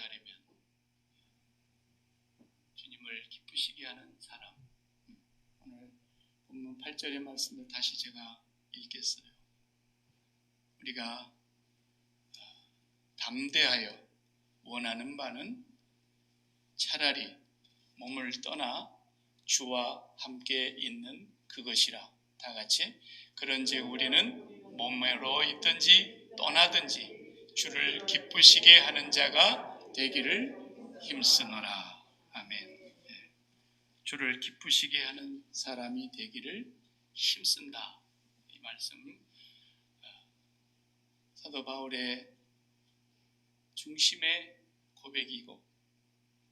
하려면 주님을 기쁘시게 하는 사람. 오늘 본문 8절의 말씀을 다시 제가 읽겠어요. 우리가 담대하여 원하는 바는 차라리 몸을 떠나 주와 함께 있는 그것이라. 다 같이 그런즉 우리는 몸으로 있든지 떠나든지 주를 기쁘시게 하는 자가 되기를 힘쓰노라. 아멘. 주를 기쁘시게 하는 사람이 되기를 힘쓴다. 이 말씀 사도 바울의 중심의 고백이고,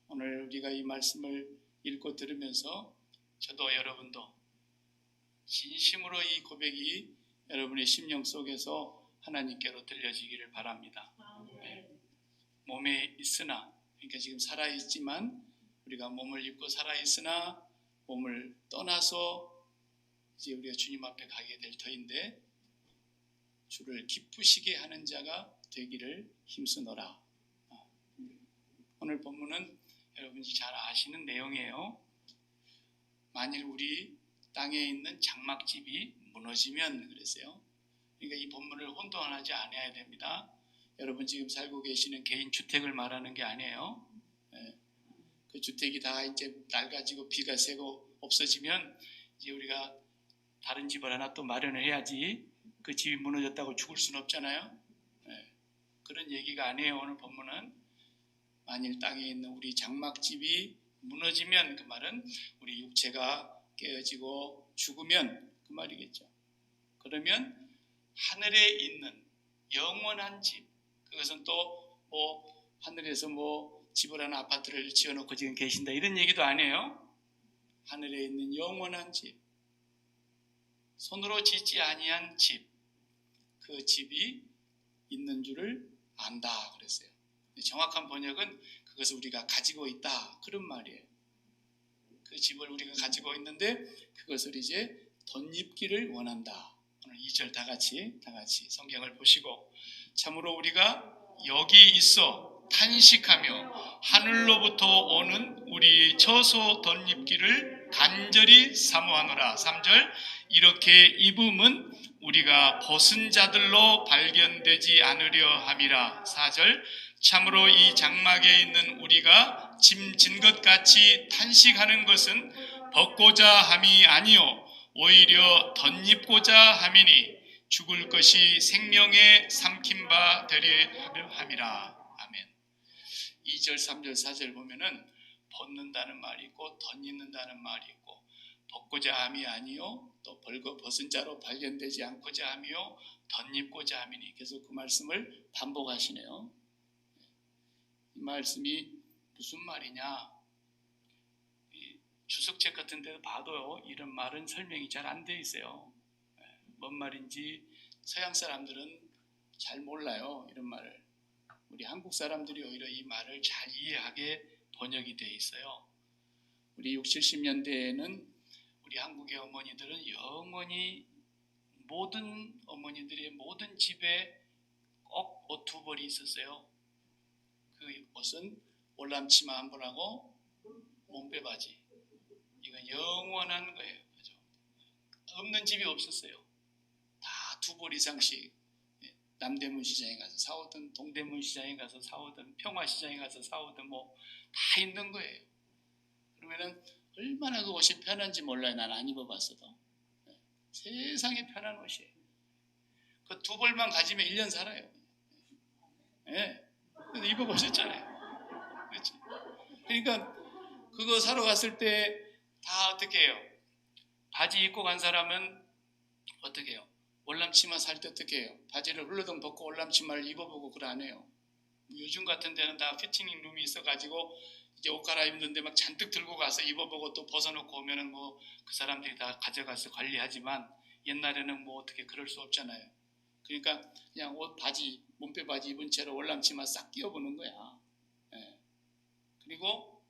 오늘 우리가 이 말씀을 읽고 들으면서 저도 여러분도 진심으로 이 고백이 여러분의 심령 속에서 하나님께로 들려지기를 바랍니다. 몸에 있으나, 그러니까 지금 살아있지만, 우리가 몸을 입고 살아있으나 몸을 떠나서 이제 우리가 주님 앞에 가게 될 터인데, 주를 기쁘시게 하는 자가 되기를 힘쓰노라. 오늘 본문은 여러분이 잘 아시는 내용이에요. 만일 우리 땅에 있는 장막집이 무너지면 그랬어요. 그러니까 이 본문을 혼동하지 않아야 됩니다. 여러분 지금 살고 계시는 개인 주택을 말하는 게 아니에요. 그 주택이 다 이제 낡아지고 비가 새고 없어지면 이제 우리가 다른 집을 하나 또 마련을 해야지, 그 집이 무너졌다고 죽을 수는 없잖아요. 그런 얘기가 아니에요. 오늘 본문은 만일 땅에 있는 우리 장막집이 무너지면, 그 말은 우리 육체가 깨어지고 죽으면 그 말이겠죠. 그러면 하늘에 있는 영원한 집, 그것은 또 뭐 하늘에서 뭐 집을 하나 아파트를 지어놓고 지금 계신다 이런 얘기도 아니에요. 하늘에 있는 영원한 집, 손으로 짓지 아니한 집, 그 집이 있는 줄을 안다 그랬어요. 정확한 번역은 그것을 우리가 가지고 있다 그런 말이에요. 그 집을 우리가 가지고 있는데 그것을 이제 덧입기를 원한다. 오늘 2절 다 같이 성경을 보시고, 참으로 우리가 여기 있어 탄식하며 하늘로부터 오는 우리 처소 덧입기를 간절히 사모하노라. 3절 이렇게 입음은 우리가 벗은 자들로 발견되지 않으려 함이라. 4절 참으로 이 장막에 있는 우리가 짐진 것 같이 탄식하는 것은 벗고자 함이 아니요 오히려 덧입고자 함이니 죽을 것이 생명에 삼킨 바 되려 함이라. 아멘. 2절, 3절, 4절 보면은 벗는다는 말이 있고 덧입는다는 말이 있고, 벗고자 함이 아니요 또 벗은 자로 발견되지 않고자 함이요 덧입고자 함이니, 계속 그 말씀을 반복하시네요. 이 말씀이 무슨 말이냐? 주석책 같은 데도 봐도요, 이런 말은 설명이 잘 안 돼 있어요. 뭔 말인지 서양 사람들은 잘 몰라요, 이런 말을. 우리 한국 사람들이 오히려 이 말을 잘 이해하게 번역이 돼 있어요. 우리 60, 70년대에는 우리 한국의 어머니들은 영원히 모든 어머니들의 모든 집에 꼭 옷 두 벌이 있었어요. 그 옷은 월남치마 한 벌하고 몸빼바지. 이건 영원한 거예요. 그죠? 없는 집이 없었어요. 다 두 벌 이상씩 남대문 시장에 가서 사오든 동대문 시장에 가서 사오든 평화시장에 가서 사오든 뭐 다 있는 거예요. 그러면은 얼마나 그 옷이 편한지 몰라요. 난 안 입어봤어도. 세상에 편한 옷이에요. 그 두 벌만 가지면 1년 살아요. 그래서 입어보셨잖아요. 그렇지? 그러니까 그거 사러 갔을 때 다 어떻게 해요? 바지 입고 간 사람은 어떻게 해요? 월남치마 살 때 어떻게 해요? 바지를 훌러덩 벗고 월남치마를 입어보고 그걸 안 해요. 요즘 같은 데는 다 피팅링 룸이 있어가지고 이제 옷 갈아입는데 막 잔뜩 들고 가서 입어보고 또 벗어놓고 오면은 뭐 그 사람들이 다 가져가서 관리하지만, 옛날에는 뭐 어떻게 그럴 수 없잖아요. 그러니까 그냥 옷 바지 몸빼 바지 입은 채로 월남치마 싹 끼워보는 거야. 그리고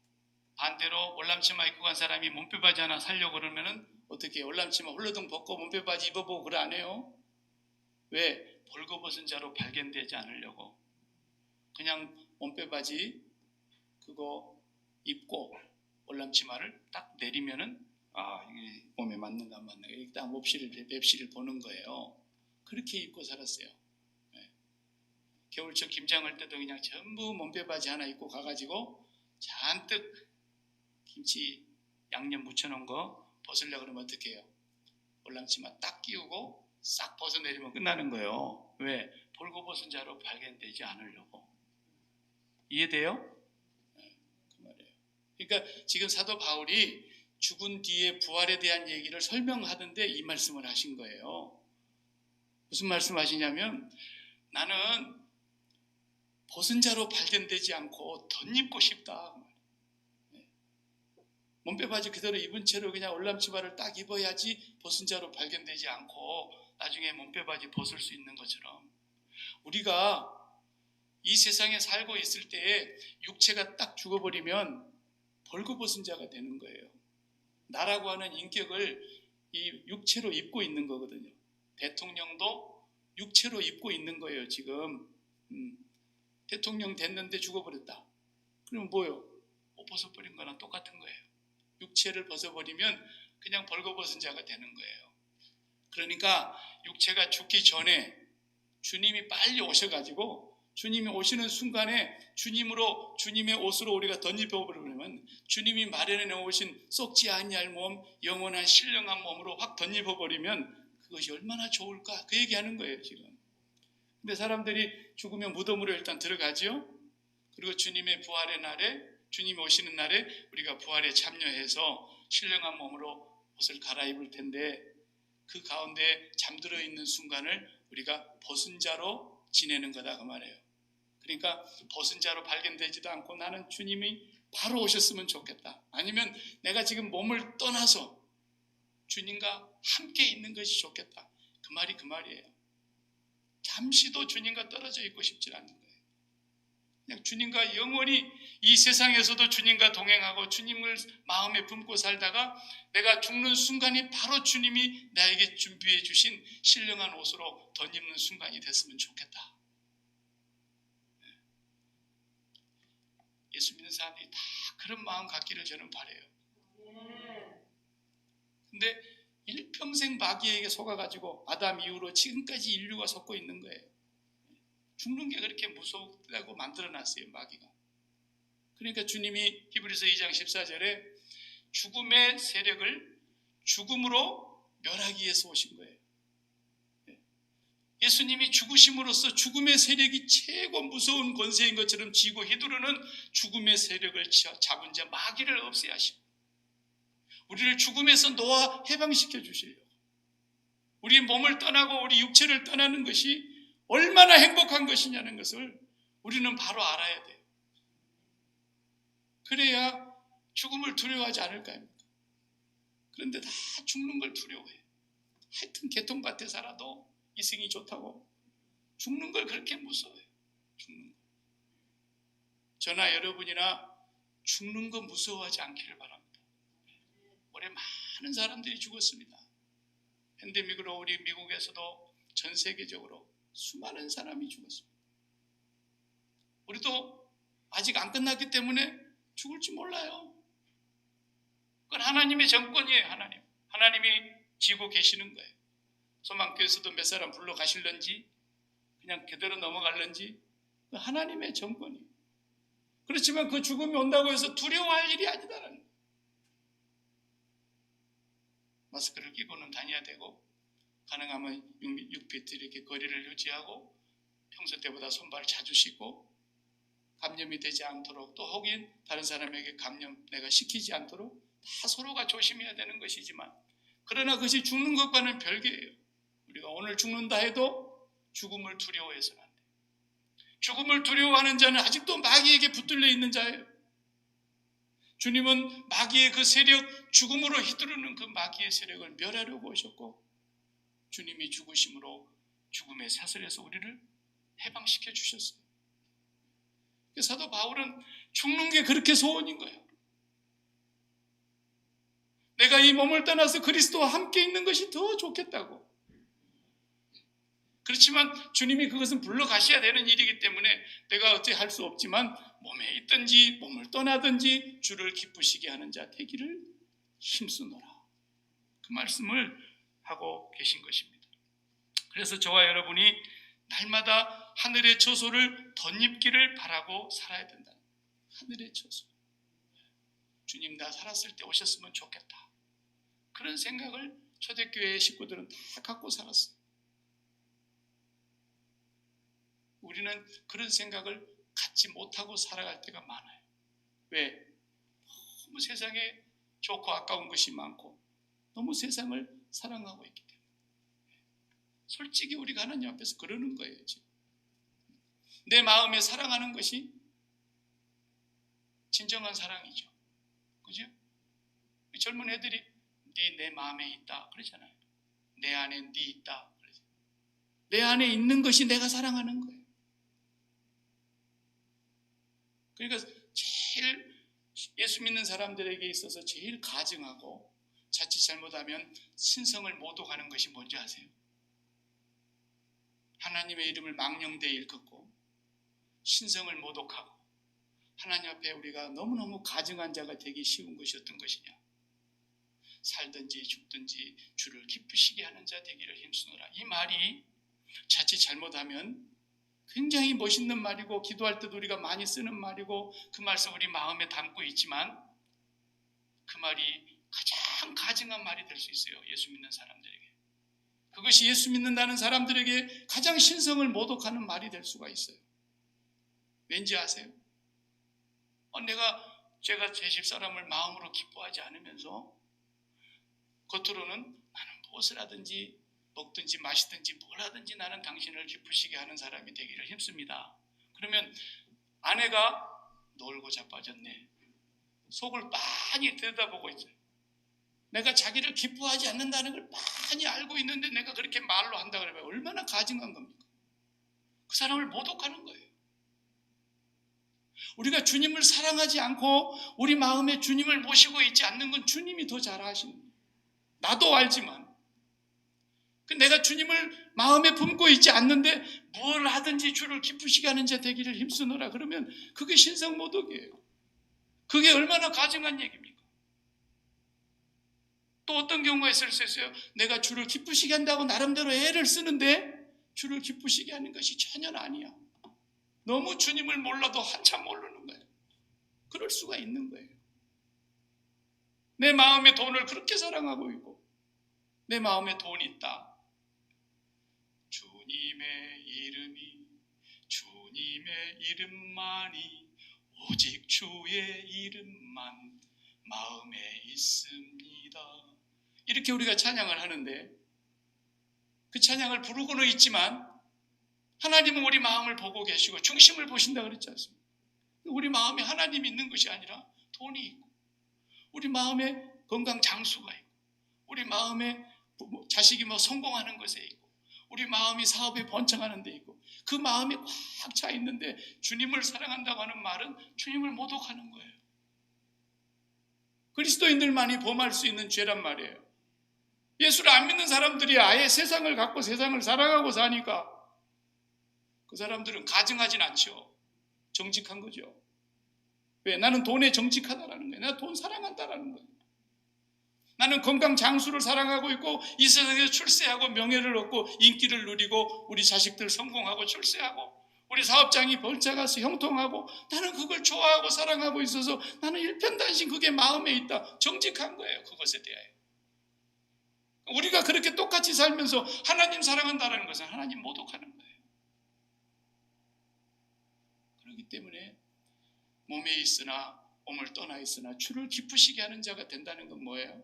반대로 월남치마 입고 간 사람이 몸빼 바지 하나 사려고 그러면은 어떻게 해요? 월남치마 홀러덩 벗고 몸빼 바지 입어보고 그래 안 해요? 왜? 벌거벗은 자로 발견되지 않으려고. 그냥 몸빼 바지 그거 입고 올람치마를 딱 내리면은 이게 몸에 맞는가 안 맞는가 일단 맵시를 보는 거예요. 그렇게 입고 살았어요. 겨울철 김장할 때도 그냥 전부 몸빼바지 하나 입고 가가지고 잔뜩 김치 양념 묻혀놓은 거 벗으려고 그러면 어떻게 해요? 올랑치마 딱 끼우고 싹 벗어내리면 끝나는 거예요. 왜? 벌거벗은 자로 발견되지 않으려고. 이해돼요? 그 말이에요. 그러니까 지금 사도 바울이 죽은 뒤에 부활에 대한 얘기를 설명하던데 이 말씀을 하신 거예요. 무슨 말씀하시냐면 나는 벗은 자로 발견되지 않고 덧입고 싶다. 몸빼바지 그대로 입은 채로 그냥 올람치마를 딱 입어야지 벗은 자로 발견되지 않고 나중에 몸빼바지 벗을 수 있는 것처럼 우리가 이 세상에 살고 있을 때에 육체가 딱 죽어버리면 벌거벗은 자가 되는 거예요. 나라고 하는 인격을 이 육체로 입고 있는 거거든요. 대통령도 육체로 입고 있는 거예요. 지금 대통령 됐는데 죽어버렸다. 그럼 뭐요? 옷 벗어버린 거랑 똑같은 거예요. 육체를 벗어버리면 그냥 벌거벗은 자가 되는 거예요. 그러니까 육체가 죽기 전에 주님이 빨리 오셔가지고 주님이 오시는 순간에 주님의 옷으로 우리가 덧입어버리면 주님이 마련해 놓으신 썩지 아니할 몸, 영원한 신령한 몸으로 확 덧입어버리면 그것이 얼마나 좋을까? 그 얘기하는 거예요 지금. 근데 사람들이 죽으면 무덤으로 일단 들어가죠. 그리고 주님의 부활의 날에 주님이 오시는 날에 우리가 부활에 참여해서 신령한 몸으로 옷을 갈아입을 텐데 그 가운데 잠들어 있는 순간을 우리가 벗은 자로 지내는 거다 그 말이에요. 그러니까 벗은 자로 발견되지도 않고 나는 주님이 바로 오셨으면 좋겠다. 아니면 내가 지금 몸을 떠나서 주님과 함께 있는 것이 좋겠다. 그 말이 그 말이에요. 잠시도 주님과 떨어져 있고 싶지 않은 거예요. 그냥 주님과 영원히 이 세상에서도 주님과 동행하고 주님을 마음에 품고 살다가 내가 죽는 순간이 바로 주님이 나에게 준비해 주신 신령한 옷으로 덧입는 순간이 됐으면 좋겠다. 예수 믿는 사람들이 다 그런 마음 갖기를 저는 바라요. 근데 일평생 마귀에게 속아가지고 아담 이후로 지금까지 인류가 속고 있는 거예요. 죽는 게 그렇게 무섭다고 만들어놨어요 마귀가. 그러니까 주님이 히브리서 2장 14절에 죽음의 세력을 죽음으로 멸하기 위해서 오신 거예요. 예수님이 죽으심으로써 죽음의 세력이 최고 무서운 권세인 것처럼 지고 히드로는 죽음의 세력을 잡은 자 마귀를 없애야 하시고 우리를 죽음에서 놓아 해방시켜 주시려고 우리 몸을 떠나고 우리 육체를 떠나는 것이 얼마나 행복한 것이냐는 것을 우리는 바로 알아야 돼요. 그래야 죽음을 두려워하지 않을 거 아닙니까? 그런데 다 죽는 걸 두려워해요. 하여튼 개통밭에 살아도 이승이 좋다고 죽는 걸 그렇게 무서워해요. 죽는 거. 저나 여러분이나 죽는 거 무서워하지 않기를 바랍니다. 올해 많은 사람들이 죽었습니다. 팬데믹으로 우리 미국에서도 전 세계적으로 수많은 사람이 죽었습니다. 우리도 아직 안 끝났기 때문에 죽을지 몰라요. 그건 하나님의 정권이에요. 하나님이 지고 계시는 거예요. 소망교회에서도 몇 사람 불러 가실런지 그냥 그대로 넘어갈런지 하나님의 정권이에요. 그렇지만 그 죽음이 온다고 해서 두려워할 일이 아니다라는 거예요. 마스크를 끼고는 다녀야 되고 가능하면 6피트 이렇게 거리를 유지하고 평소 때보다 손발 자주 씻고 감염이 되지 않도록 또 혹은 다른 사람에게 감염 내가 시키지 않도록 다 서로가 조심해야 되는 것이지만 그러나 그것이 죽는 것과는 별개예요. 우리가 오늘 죽는다 해도 죽음을 두려워해서는 안 돼요. 죽음을 두려워하는 자는 아직도 마귀에게 붙들려 있는 자예요. 주님은 마귀의 그 세력, 죽음으로 휘두르는 그 마귀의 세력을 멸하려고 오셨고 주님이 죽으심으로 죽음의 사슬에서 우리를 해방시켜 주셨어요. 사도 바울은 죽는 게 그렇게 소원인 거예요. 내가 이 몸을 떠나서 그리스도와 함께 있는 것이 더 좋겠다고. 그렇지만 주님이 그것은 불러가셔야 되는 일이기 때문에 내가 어찌 할 수 없지만 몸에 있든지 몸을 떠나든지 주를 기쁘시게 하는 자 되기를 힘쓰노라. 그 말씀을 하고 계신 것입니다. 그래서 저와 여러분이 날마다 하늘의 처소를 덧입기를 바라고 살아야 된다. 하늘의 처소. 주님 나 살았을 때 오셨으면 좋겠다. 그런 생각을 초대교회 식구들은 다 갖고 살았어요. 우리는 그런 생각을 갖지 못하고 살아갈 때가 많아요. 왜? 너무 세상에 좋고 아까운 것이 많고 너무 세상을 사랑하고 있기 때문에. 솔직히 우리가 하나님 앞에서 그러는 거예요. 지금. 내 마음에 사랑하는 것이 진정한 사랑이죠. 그죠? 젊은 애들이 네 내 마음에 있다 그러잖아요. 내 안에 네 있다 그러잖아요. 내 안에 있는 것이 내가 사랑하는 거예요. 그러니까 제일 예수 믿는 사람들에게 있어서 제일 가증하고 자칫 잘못하면 신성을 모독하는 것이 뭔지 아세요? 하나님의 이름을 망령되이 일컫고 신성을 모독하고 하나님 앞에 우리가 너무너무 가증한 자가 되기 쉬운 것이 어떤 것이냐? 살든지 죽든지 주를 기쁘시게 하는 자 되기를 힘쓰노라. 이 말이 자칫 잘못하면 굉장히 멋있는 말이고 기도할 때도 우리가 많이 쓰는 말이고 그 말씀 우리 마음에 담고 있지만 그 말이 가장 가증한 말이 될 수 있어요. 예수 믿는 사람들에게. 그것이 예수 믿는다는 사람들에게 가장 신성을 모독하는 말이 될 수가 있어요. 왠지 아세요? 제가 제 집사람을 마음으로 기뻐하지 않으면서 겉으로는 나는 무엇을 하든지 먹든지 마시든지 뭘 하든지 나는 당신을 기쁘시게 하는 사람이 되기를 힘씁니다. 그러면 아내가 놀고 자빠졌네. 속을 많이 들여다보고 있어요. 내가 자기를 기뻐하지 않는다는 걸 많이 알고 있는데 내가 그렇게 말로 한다 그러면 얼마나 가증한 겁니까? 그 사람을 모독하는 거예요. 우리가 주님을 사랑하지 않고 우리 마음에 주님을 모시고 있지 않는 건 주님이 더 잘 아시는 거예요. 나도 알지만 내가 주님을 마음에 품고 있지 않는데 뭘 하든지 주를 기쁘시게 하는 자 되기를 힘쓰노라 그러면 그게 신성모독이에요. 그게 얼마나 가증한 얘기입니까? 또 어떤 경우가 있을 수 있어요. 내가 주를 기쁘시게 한다고 나름대로 애를 쓰는데 주를 기쁘시게 하는 것이 전혀 아니야. 너무 주님을 몰라도 한참 모르는 거예요. 그럴 수가 있는 거예요. 내 마음에 돈을 그렇게 사랑하고 있고 내 마음에 돈이 있다. 주님의 이름만이 오직 주의 이름만 마음에 있습니다. 이렇게 우리가 찬양을 하는데 그 찬양을 부르고는 있지만 하나님은 우리 마음을 보고 계시고 중심을 보신다 그랬지 않습니까? 우리 마음에 하나님이 있는 것이 아니라 돈이 있고 우리 마음에 건강 장수가 있고 우리 마음에 자식이 성공하는 것에 있고 우리 마음이 사업에 번창하는 데 있고 그 마음이 꽉 차 있는데 주님을 사랑한다고 하는 말은 주님을 모독하는 거예요. 그리스도인들만이 범할 수 있는 죄란 말이에요. 예수를 안 믿는 사람들이 아예 세상을 갖고 세상을 사랑하고 사니까 그 사람들은 가증하진 않죠. 정직한 거죠. 왜? 나는 돈에 정직하다라는 거예요. 내가 돈 사랑한다라는 거예요. 나는 건강 장수를 사랑하고 있고 이 세상에서 출세하고 명예를 얻고 인기를 누리고 우리 자식들 성공하고 출세하고 우리 사업장이 번창해서 형통하고 나는 그걸 좋아하고 사랑하고 있어서 나는 일편단심 그게 마음에 있다. 정직한 거예요. 그것에 대하여. 우리가 그렇게 똑같이 살면서 하나님 사랑한다는 것은 하나님 모독하는 거예요. 그렇기 때문에 몸에 있으나 몸을 떠나 있으나 주를 기쁘시게 하는 자가 된다는 건 뭐예요?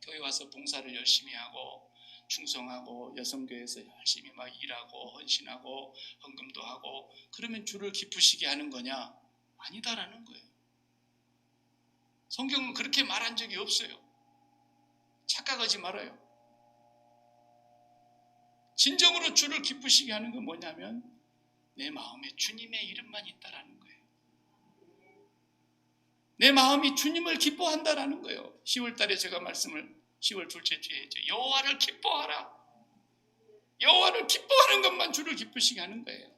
교회 와서 봉사를 열심히 하고 충성하고 여성교회에서 열심히 막 일하고 헌신하고 헌금도 하고 그러면 주를 기쁘시게 하는 거냐? 아니다라는 거예요. 성경은 그렇게 말한 적이 없어요. 착각하지 말아요. 진정으로 주를 기쁘시게 하는 건 뭐냐면 내 마음에 주님의 이름만 있다라는 거예요. 내 마음이 주님을 기뻐한다라는 거예요. 10월 달에 제가 말씀을 10월 둘째 주에 했죠. 여호와를 기뻐하라. 여호와를 기뻐하는 것만 주를 기쁘시게 하는 거예요.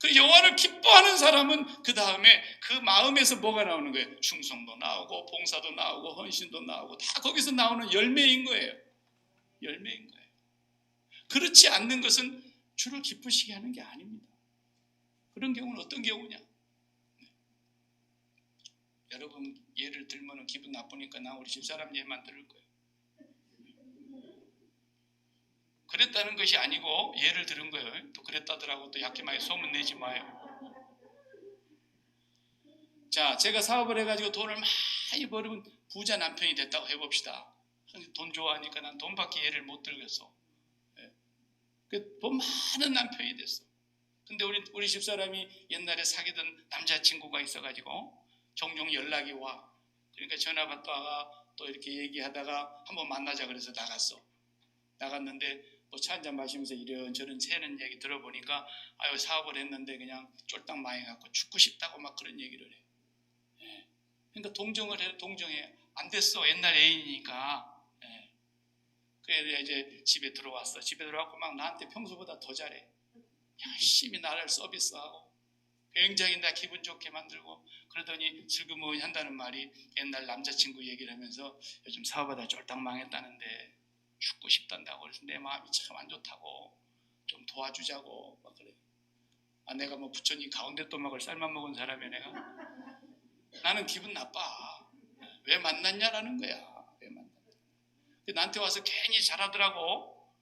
그 여호와를 기뻐하는 사람은 그 다음에 그 마음에서 뭐가 나오는 거예요? 충성도 나오고 봉사도 나오고 헌신도 나오고 다 거기서 나오는 열매인 거예요. 열매인 거예요. 그렇지 않는 것은 주를 기쁘시게 하는 게 아닙니다. 그런 경우는 어떤 경우냐? 여러분 예를 들면 기분 나쁘니까 나 우리 집사람 예만 들을 거예요. 그랬다는 것이 아니고 예를 들은 거예요. 또 그랬다더라고 또 약기마에 소문내지 마요. 자, 제가 사업을 해가지고 돈을 많이 벌은 부자 남편이 됐다고 해봅시다. 돈 좋아하니까 난 돈밖에 예를 못 들겠어. 돈 많은 남편이 됐어. 근데 우리 집사람이 옛날에 사귀던 남자친구가 있어가지고 종종 연락이 와. 그러니까 전화 받다가 또 이렇게 얘기하다가 한번 만나자 그래서 나갔는데 뭐 차 한잔 마시면서 이런저런 새는 얘기 들어보니까 아유 사업을 했는데 그냥 쫄딱 망해갖고 죽고 싶다고 막 그런 얘기를 해. 그러니까 동정해. 안 됐어. 옛날 애인이니까. 그래 이제 집에 들어왔어. 집에 들어왔고 막 나한테 평소보다 더 잘해. 열심히 나를 서비스하고 굉장히 나 기분 좋게 만들고 그러더니 슬그머니 한다는 말이 옛날 남자친구 얘기를 하면서 요즘 사업하다 쫄딱 망했다는데 죽고 싶단다고. 그래서 내 마음이 참 안 좋다고 좀 도와주자고 막 그래. 아 내가 뭐 부처님 가운데 또막을 쌀만 먹은 사람이야 내가. 나는 기분 나빠. 왜 만났냐라는 거야. 왜 만났냐. 나한테 와서 괜히 잘하더라고.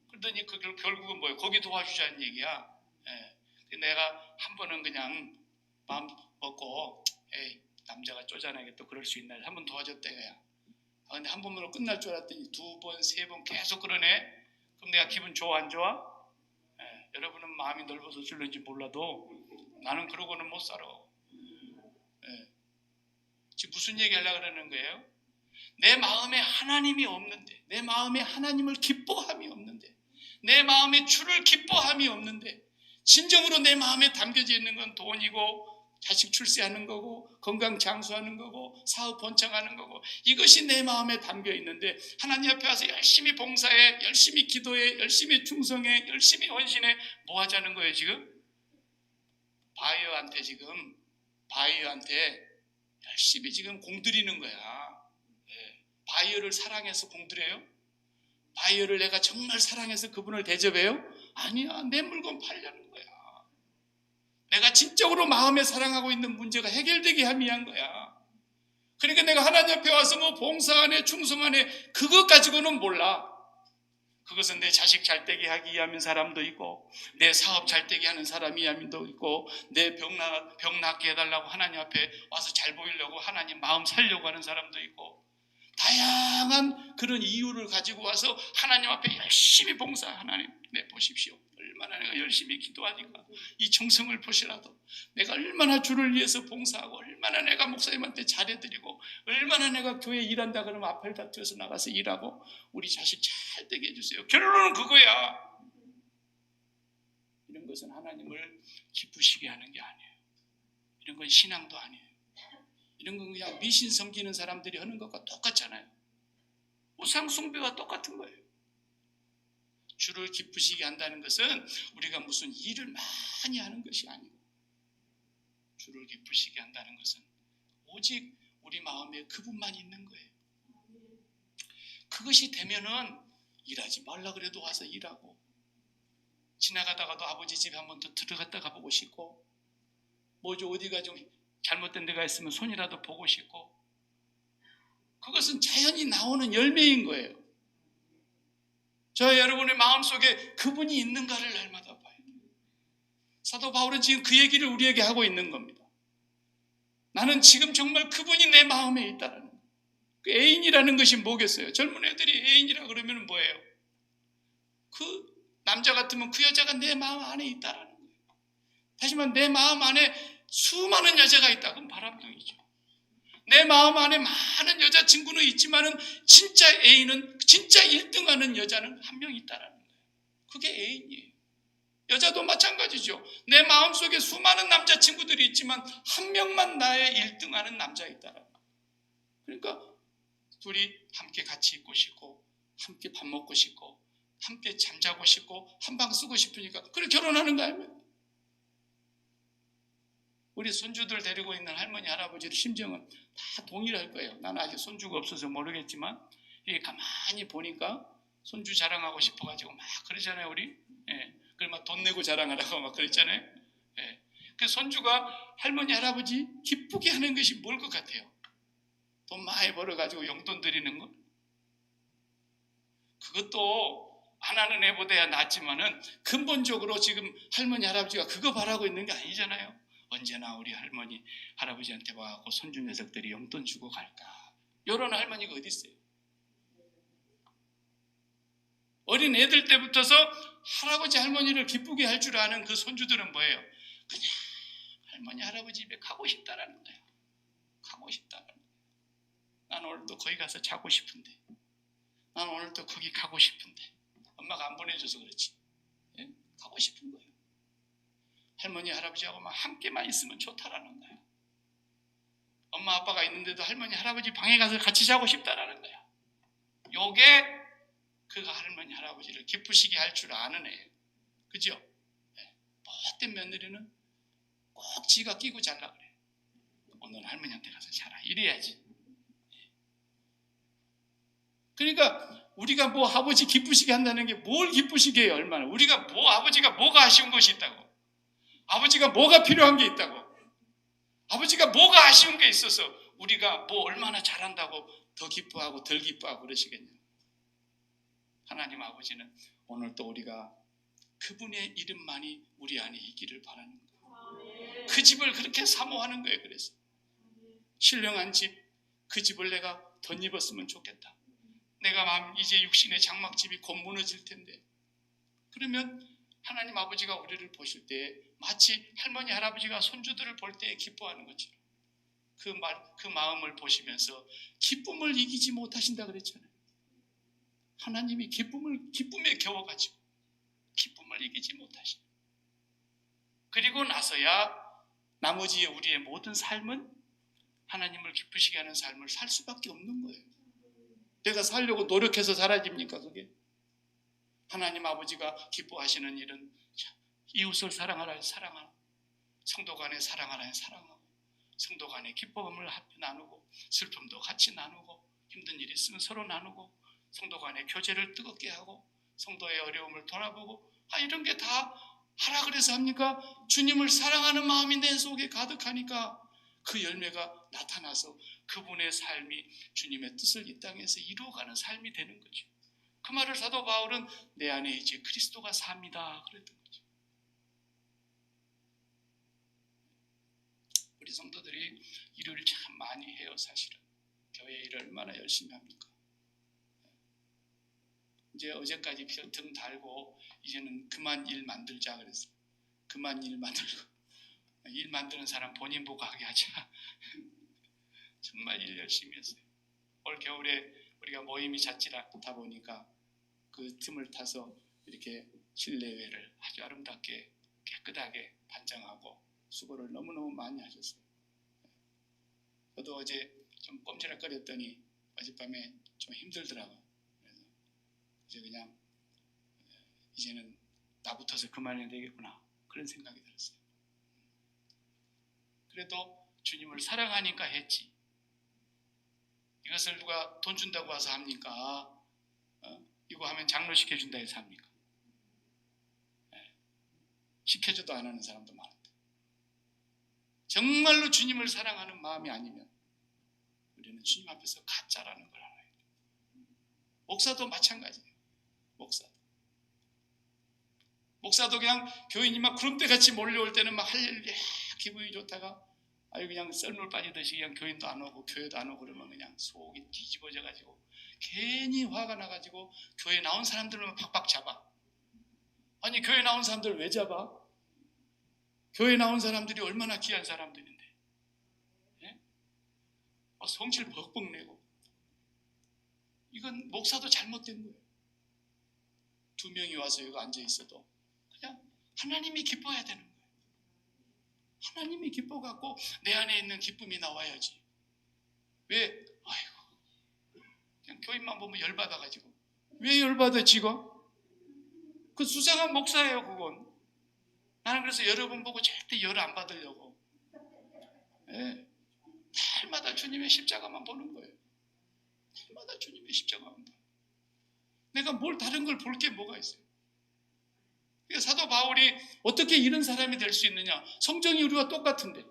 그러더니 결국은 뭐예요? 거기 도와주자는 얘기야. 내가 한 번은 그냥 마음 먹고 에이 남자가 쪼잔하게 또 그럴 수 있나 한번 도와줬다 이거야. 근데 한 번으로 끝날 줄 알았더니 두 번, 세 번 계속 그러네. 그럼 내가 기분 좋아 안 좋아? 여러분은 마음이 넓어서 줄는지 몰라도 나는 그러고는 못 살아. 지금 무슨 얘기 하려고 그러는 거예요? 내 마음에 하나님이 없는데, 내 마음에 하나님을 기뻐함이 없는데, 내 마음에 주를 기뻐함이 없는데, 진정으로 내 마음에 담겨져 있는 건 돈이고 자식 출세하는 거고 건강 장수하는 거고 사업 번창하는 거고 이것이 내 마음에 담겨 있는데 하나님 앞에 와서 열심히 봉사해, 열심히 기도해, 열심히 충성해, 열심히 헌신해. 뭐 하자는 거예요 지금? 바이어한테 열심히 지금 공들이는 거야. 바이어를 사랑해서 공들여요? 바이어를 내가 정말 사랑해서 그분을 대접해요? 아니야. 내 물건 팔려는 거야. 내가 진정으로 마음에 사랑하고 있는 문제가 해결되게 하기 위한 거야. 그러니까 내가 하나님 앞에 와서 뭐 봉사하네 충성하네 그것 가지고는 몰라. 그것은 내 자식 잘되게 하기 위한 사람도 있고 내 사업 잘되게 하는 사람이 도 있고 내 병 낫게 해달라고 하나님 앞에 와서 잘 보이려고 하나님 마음 살려고 하는 사람도 있고 다양한 그런 이유를 가지고 와서 하나님 앞에 열심히 봉사. 하나님 내 보십시오. 얼마나 내가 열심히 기도하니까 이 정성을 보시라도 내가 얼마나 주를 위해서 봉사하고 얼마나 내가 목사님한테 잘해드리고 얼마나 내가 교회 일한다 그러면 앞을 다투어서 나가서 일하고 우리 자식 잘 되게 해주세요. 결론은 그거야. 이런 것은 하나님을 기쁘시게 하는 게 아니에요. 이런 건 신앙도 아니에요. 이런 건 그냥 미신 섬기는 사람들이 하는 것과 똑같잖아요. 우상 숭배와 똑같은 거예요. 주를 기쁘시게 한다는 것은 우리가 무슨 일을 많이 하는 것이 아니고 주를 기쁘시게 한다는 것은 오직 우리 마음에 그분만 있는 거예요. 그것이 되면은 일하지 말라 그래도 와서 일하고 지나가다가도 아버지 집에 한번 더 들어갔다 가보고 싶고 뭐죠 어디가 좀 잘못된 데가 있으면 손이라도 보고 싶고 그것은 자연히 나오는 열매인 거예요. 저 여러분의 마음속에 그분이 있는가를 날마다 봐야 돼요. 사도 바울은 지금 그 얘기를 우리에게 하고 있는 겁니다. 나는 지금 정말 그분이 내 마음에 있다라는 거예요. 그 애인이라는 것이 뭐겠어요? 젊은 애들이 애인이라 그러면 뭐예요? 그 남자 같으면 그 여자가 내 마음 안에 있다라는 거예요. 다시 말하면 내 마음 안에 수많은 여자가 있다. 그건 바람둥이죠. 내 마음 안에 많은 여자친구는 있지만은 진짜 애인은 진짜 1등하는 여자는 한 명 있다라는 거예요. 그게 애인이에요. 여자도 마찬가지죠. 내 마음속에 수많은 남자친구들이 있지만 한 명만 나의 1등하는 남자가 있다라는 거예요. 그러니까 둘이 함께 같이 있고 싶고 함께 밥 먹고 싶고 함께 잠자고 싶고 한 방 쓰고 싶으니까 그래 결혼하는 거 아닙니까? 우리 손주들 데리고 있는 할머니 할아버지의 심정은 다 동일할 거예요. 나는 아직 손주가 없어서 모르겠지만 이게 가만히 보니까 손주 자랑하고 싶어가지고 막 그러잖아요. 우리 그걸 막 돈 내고 자랑하라고 막 그랬잖아요. 그 손주가 할머니 할아버지 기쁘게 하는 것이 뭘 것 같아요? 돈 많이 벌어가지고 용돈 드리는 거? 그것도 안 하는 애보다야 낫지만은 근본적으로 지금 할머니 할아버지가 그거 바라고 있는 게 아니잖아요. 언제나 우리 할머니 할아버지한테 와갖고 손주 녀석들이 용돈 주고 갈까? 이런 할머니가 어디 있어요? 어린 애들 때부터서 할아버지 할머니를 기쁘게 할 줄 아는 그 손주들은 뭐예요? 그냥 할머니 할아버지 집에 가고 싶다라는 거예요. 가고 싶다라는 거예요. 난 오늘도 거기 가서 자고 싶은데, 난 오늘도 거기 가고 싶은데 엄마가 안 보내줘서 그렇지. 가고 싶은 거예요. 할머니 할아버지하고 막 함께만 있으면 좋다라는 거예요. 엄마 아빠가 있는데도 할머니 할아버지 방에 가서 같이 자고 싶다라는 거야. 요게 그가 할머니 할아버지를 기쁘시게 할 줄 아는 애예요. 그죠? 못된 며느리는 꼭 지가 끼고 잘라 그래. 오늘 할머니한테 가서 자라 이래야지. 그러니까 우리가 뭐 아버지 기쁘시게 한다는 게 뭘 기쁘시게 해요? 얼마나 우리가 뭐 아버지가 뭐가 아쉬운 것이 있다고, 아버지가 뭐가 필요한 게 있다고, 아버지가 뭐가 아쉬운 게 있어서 우리가 뭐 얼마나 잘한다고 더 기뻐하고 덜 기뻐하고 그러시겠냐. 하나님 아버지는 오늘 또 우리가 그분의 이름만이 우리 안에 있기를 바라는 거예요. 그 집을 그렇게 사모하는 거예요. 그래서 신령한 집, 그 집을 내가 덧입었으면 좋겠다. 내가 이제 육신의 장막집이 곧 무너질 텐데, 그러면 하나님 아버지가 우리를 보실 때 마치 할머니 할아버지가 손주들을 볼 때 기뻐하는 것처럼 그 마음을 보시면서 기쁨을 이기지 못하신다 그랬잖아요. 하나님이 기쁨에 겨워가지고 기쁨을 이기지 못하시고, 그리고 나서야 나머지 우리의 모든 삶은 하나님을 기쁘시게 하는 삶을 살 수밖에 없는 거예요. 내가 살려고 노력해서 사라집니까 그게? 하나님 아버지가 기뻐하시는 일은 이웃을 사랑하라, 사랑하라, 성도 간에 사랑하라, 사랑하고, 성도 간에 기쁨을 함께 나누고, 슬픔도 같이 나누고, 힘든 일이 있으면 서로 나누고, 성도 간의 교제를 뜨겁게 하고, 성도의 어려움을 돌아보고, 이런 게 다 하라 그래서 합니까? 주님을 사랑하는 마음이 내 속에 가득하니까 그 열매가 나타나서 그분의 삶이 주님의 뜻을 이 땅에서 이루어가는 삶이 되는 거죠. 그 말을 사도 바울은 내 안에 이제 그리스도가 삽니다 그랬던 거죠. 우리 성도들이 일을 참 많이 해요. 사실은 교회 일을 얼마나 열심히 합니까? 이제 어제까지 등 달고 이제는 그만 일 만들자 그랬어요. 그만 일 만들고, 일 만드는 사람 본인 보고 하게 하자. 정말 일 열심히 했어요. 올 겨울에 우리가 모임이 잦지 않다 보니까 그 틈을 타서 이렇게 실내외를 아주 아름답게 깨끗하게 단장하고 수고를 너무너무 많이 하셨어요. 저도 어제 좀 꼼지락거렸더니 어젯밤에 좀 힘들더라고요. 그래서 이제 그냥 이제는 나부터서 그만해야 되겠구나 그런 생각이 들었어요. 그래도 주님을 사랑하니까 했지. 이것을 누가 돈 준다고 와서 합니까? 이거 하면 장로 시켜준다 해서 합니까? 시켜줘도 안 하는 사람도 많은데, 정말로 주님을 사랑하는 마음이 아니면 우리는 주님 앞에서 가짜라는 걸 알아야 돼요. 목사도 마찬가지예요. 목사도 그냥 교인이 막 구름대같이 몰려올 때는 막 할렐루야 기분이 좋다가 그냥 썰물 빠지듯이 그냥 교인도 안 오고 교회도 안 오고 그러면 그냥 속이 뒤집어져 가지고 괜히 화가 나가지고 교회 나온 사람들만 팍팍 잡아. 아니 교회 나온 사람들 왜 잡아? 교회 나온 사람들이 얼마나 귀한 사람들인데, 성질 벅벅 내고. 이건 목사도 잘못된 거예요. 2명이 와서 여기 앉아 있어도 그냥 하나님이 기뻐야 되는 거예요. 하나님이 기뻐갖고 내 안에 있는 기쁨이 나와야지. 왜? 그냥 교인만 보면 열받아가지고. 왜 열받아 지가? 그 수상한 목사예요, 그건. 나는 그래서 여러분 보고 절대 열 안 받으려고. 예. 날마다 주님의 십자가만 보는 거예요. 날마다 주님의 십자가만 봐. 내가 뭘 다른 걸 볼 게 뭐가 있어요? 그러니까 사도 바울이 어떻게 이런 사람이 될 수 있느냐? 성정이 우리와 똑같은데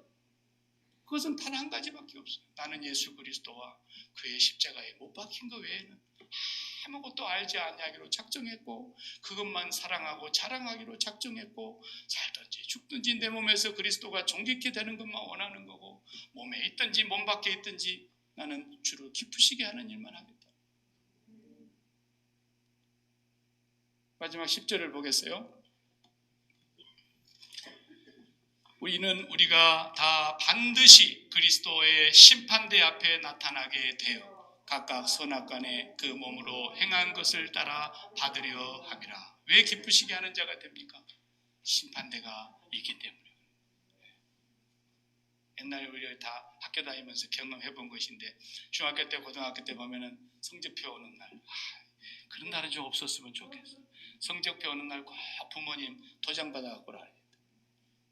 그것은 단 한 가지밖에 없어요. 나는 예수 그리스도와 그의 십자가에 못 박힌 것 외에는 아무것도 알지 아니하기로 작정했고, 그것만 사랑하고 자랑하기로 작정했고, 살든지 죽든지 내 몸에서 그리스도가 존귀케 되는 것만 원하는 거고, 몸에 있든지 몸 밖에 있든지 나는 주를 기쁘시게 하는 일만 하겠다. 마지막 10절을 보겠어요. 우리가 다 반드시 그리스도의 심판대 앞에 나타나게 되어 각각 선악간에 그 몸으로 행한 것을 따라 받으려 함이라. 왜 기쁘시게 하는 자가 됩니까? 심판대가 있기 때문에. 옛날에 우리 다 학교 다니면서 경험해 본 것인데, 중학교 때 고등학교 때 보면은 성적표 오는 날, 그런 날은 좀 없었으면 좋겠어. 성적표 오는 날 꼭 부모님 도장 받아갖고 오라.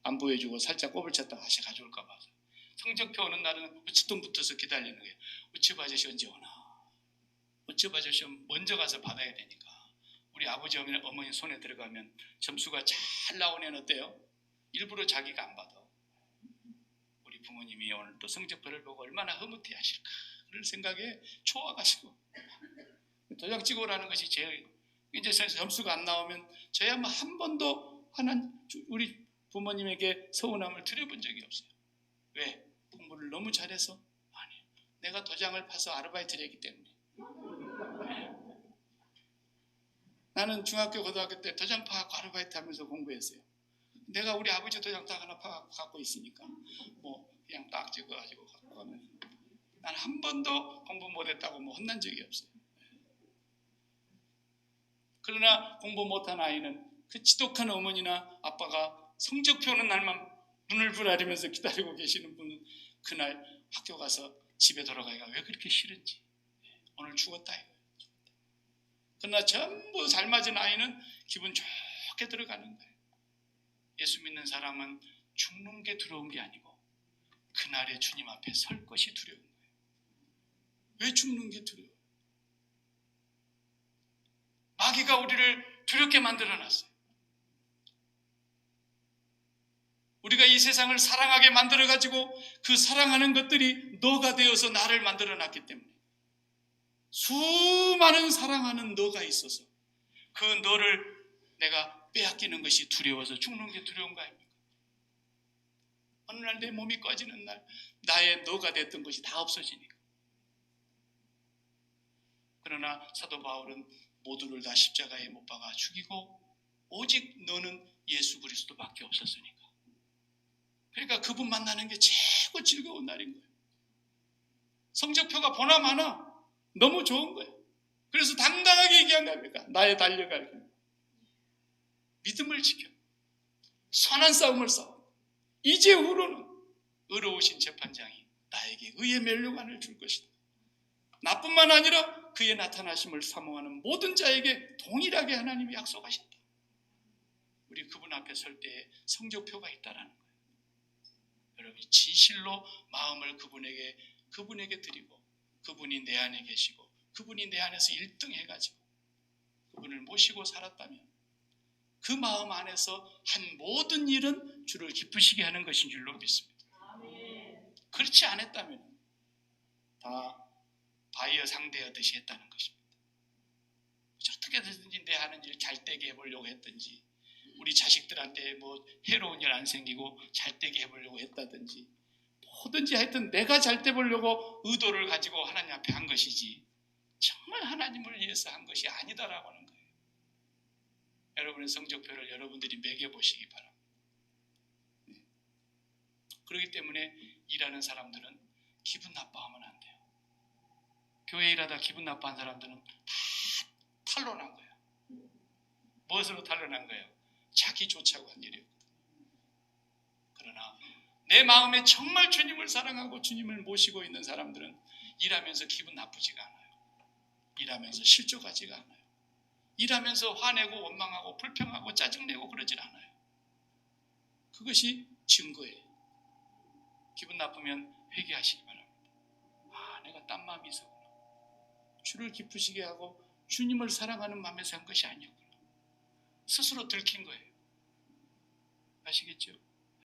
안 보여주고 살짝 꼽을 쳤다가 다시 가져올까 봐서. 성적표 오는 날은 우치통 붙어서 기다리는 거예요. 우치부 아저씨 언제 오나. 우치부 아저씨 먼저 가서 받아야 되니까. 우리 아버지 어머니 손에 들어가면 점수가 잘 나오는 애는 어때요? 일부러 자기가 안 받아. 우리 부모님이 오늘 또 성적표를 보고 얼마나 흐뭇해 하실까 그런 생각에 좋아가지고 도장 찍어오라는 것이 제일. 이제 점수가 안 나오면 저야 뭐 한 번도 우리 부모님에게 서운함을 드려본 적이 없어요. 왜? 공부를 너무 잘해서? 아니, 내가 도장을 파서 아르바이트를 했기 때문에. 나는 중학교 고등학교 때 도장 파갖고 아르바이트 하면서 공부했어요. 내가 우리 아버지 도장 딱 하나 파갖고 갖고 있으니까 뭐 그냥 딱 찍어가지고 갖고 가면, 난 한 번도 공부 못했다고 뭐 혼난 적이 없어요. 그러나 공부 못한 아이는 그 지독한 어머니나 아빠가 성적표 오는 날만 눈을 부라리면서 기다리고 계시는 분은 그날 학교 가서 집에 돌아가기가 왜 그렇게 싫은지, 오늘 죽었다 이거예요. 그러나 전부 잘 맞은 아이는 기분 좋게 들어가는 거예요. 예수 믿는 사람은 죽는 게 두려운 게 아니고 그날의 주님 앞에 설 것이 두려운 거예요. 왜 죽는 게 두려워요? 마귀가 우리를 두렵게 만들어놨어요. 우리가 이 세상을 사랑하게 만들어가지고 그 사랑하는 것들이 너가 되어서 나를 만들어놨기 때문에, 수많은 사랑하는 너가 있어서 그 너를 내가 빼앗기는 것이 두려워서 죽는 게 두려운 거 아닙니까? 어느 날 내 몸이 꺼지는 날 나의 너가 됐던 것이 다 없어지니까. 그러나 사도 바울은 모두를 다 십자가에 못 박아 죽이고 오직 너는 예수 그리스도밖에 없었으니까. 그러니까 그분 만나는 게 최고 즐거운 날인 거예요. 성적표가 보나마나 너무 좋은 거예요. 그래서 당당하게 얘기한 겁니까? 나의 달려갈 길, 믿음을 지켜 선한 싸움을 싸워 이제 후로는 의로우신 재판장이 나에게 의의 면류관을 줄 것이다. 나뿐만 아니라 그의 나타나심을 사모하는 모든 자에게 동일하게 하나님이 약속하신다. 우리 그분 앞에 설 때에 성적표가 있다라는 거예요. 여러분이 진실로 마음을 그분에게 드리고, 그분이 내 안에 계시고 그분이 내 안에서 1등 해가지고 그분을 모시고 살았다면 그 마음 안에서 한 모든 일은 주를 기쁘시게 하는 것인 줄로 믿습니다. 그렇지 않았다면 다 바이어 상대하듯이 했다는 것입니다. 어떻게든지 내 하는 일 잘되게 해보려고 했든지, 우리 자식들한테 뭐 해로운 일 안 생기고 잘되게 해보려고 했다든지, 뭐든지 하여튼 내가 잘돼 보려고 의도를 가지고 하나님 앞에 한 것이지 정말 하나님을 위해서 한 것이 아니다라고 하는 거예요. 여러분의 성적표를 여러분들이 매겨보시기 바랍니다. 그렇기 때문에 일하는 사람들은 기분 나빠하면 안 돼요. 교회 일하다 기분 나빠한 사람들은 다 탄론한 거예요. 무엇으로 탄론한 거예요? 자기 좋자고 한 일이었거든요. 그러나 내 마음에 정말 주님을 사랑하고 주님을 모시고 있는 사람들은 일하면서 기분 나쁘지가 않아요. 일하면서 실족하지가 않아요. 일하면서 화내고 원망하고 불평하고 짜증내고 그러질 않아요. 그것이 증거예요. 기분 나쁘면 회개하시기 바랍니다. 아, 내가 딴 마음이 있었구나. 주를 기쁘시게 하고 주님을 사랑하는 마음에서 한 것이 아니었구나. 스스로 들킨 거예요. 아시겠죠?